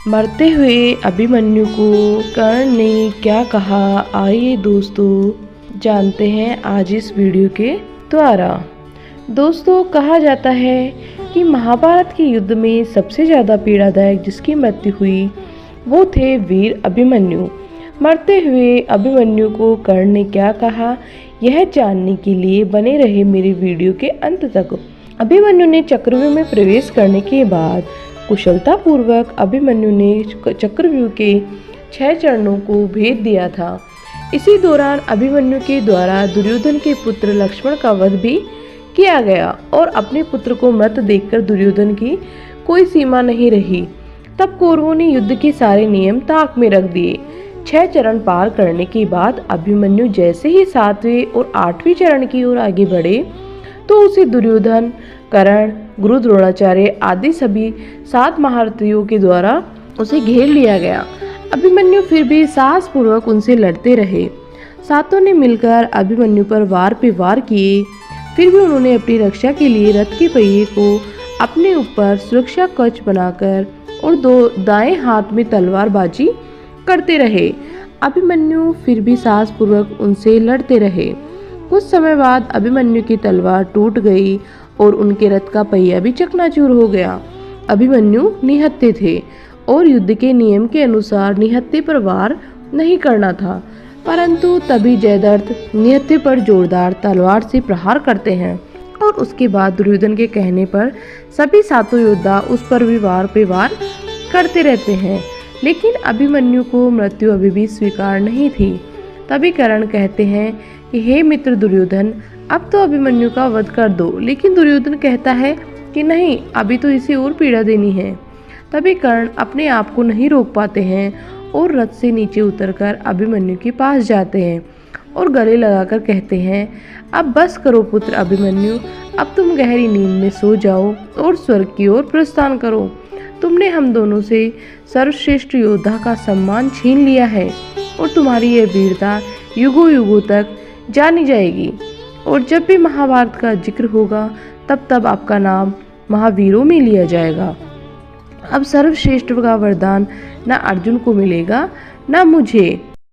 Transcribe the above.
मरते हुए अभिमन्यु को कर्ण ने क्या कहा, आइए दोस्तों जानते हैं आज इस वीडियो के द्वारा। दोस्तों, कहा जाता है कि महाभारत के युद्ध में सबसे ज़्यादा पीड़ादायक जिसकी मृत्यु हुई वो थे वीर अभिमन्यु। मरते हुए अभिमन्यु को कर्ण ने क्या कहा, यह जानने के लिए बने रहे मेरे वीडियो के अंत तक। अभिमन्यु ने चक्रव्यूह में प्रवेश करने के बाद कुशलता पूर्वक अभिमन्यु ने चक्रव्यूह के 6 चरणों को भेद दिया था। इसी दौरान अभिमन्यु के द्वारा दुर्योधन के पुत्र लक्ष्मण का वध भी किया गया और अपने पुत्र को मृत देखकर दुर्योधन की कोई सीमा नहीं रही। तब कौरवों ने युद्ध के सारे नियम ताक में रख दिए। 6 चरण पार करने के बाद अभिमन्यु जैसे ही 7वें और 8वें चरण की ओर आगे बढ़े तो उसे दुर्योधन, कर्ण, गुरु द्रोणाचार्य आदि सभी 7 महारथियों के द्वारा उसे घेर लिया गया। अभिमन्यु फिर भी साहस पूर्वक उनसे लड़ते रहे। सातों ने मिलकर अभिमन्यु पर वार पे वार किए, फिर भी उन्होंने अपनी रक्षा के लिए रथ के पहिए को अपने ऊपर सुरक्षा कवच बनाकर और दाएं हाथ में तलवारबाजी करते रहे। अभिमन्यु फिर भी साहस पूर्वक उनसे लड़ते रहे। कुछ समय बाद अभिमन्यु की तलवार टूट गई और उनके रथ का पहिया भी चकनाचूर हो गया। अभिमन्यु निहत्थे थे और युद्ध के नियम के अनुसार निहत्थे पर वार नहीं करना था, परंतु तभी जयद्रथ निहत्थे पर जोरदार तलवार से प्रहार करते हैं और उसके बाद दुर्योधन के कहने पर सभी 7 योद्धा उस पर भी वार पे वार करते रहते हैं, लेकिन अभिमन्यु को मृत्यु अभी भी स्वीकार नहीं थी। तभी कर्ण कहते हैं कि हे मित्र दुर्योधन, अब तो अभिमन्यु का वध कर दो, लेकिन दुर्योधन कहता है कि नहीं, अभी तो इसे और पीड़ा देनी है। तभी कर्ण अपने आप को नहीं रोक पाते हैं और रथ से नीचे उतरकर अभिमन्यु के पास जाते हैं और गले लगाकर कहते हैं, अब बस करो पुत्र अभिमन्यु, अब तुम गहरी नींद में सो जाओ और स्वर्ग की ओर प्रस्थान करो। तुमने हम दोनों से सर्वश्रेष्ठ योद्धा का सम्मान छीन लिया है और तुम्हारी यह वीरता युगों युगों तक जानी जाएगी और जब भी महाभारत का जिक्र होगा तब तब आपका नाम महावीरों में लिया जाएगा। अब सर्वश्रेष्ठ का वरदान न अर्जुन को मिलेगा न मुझे।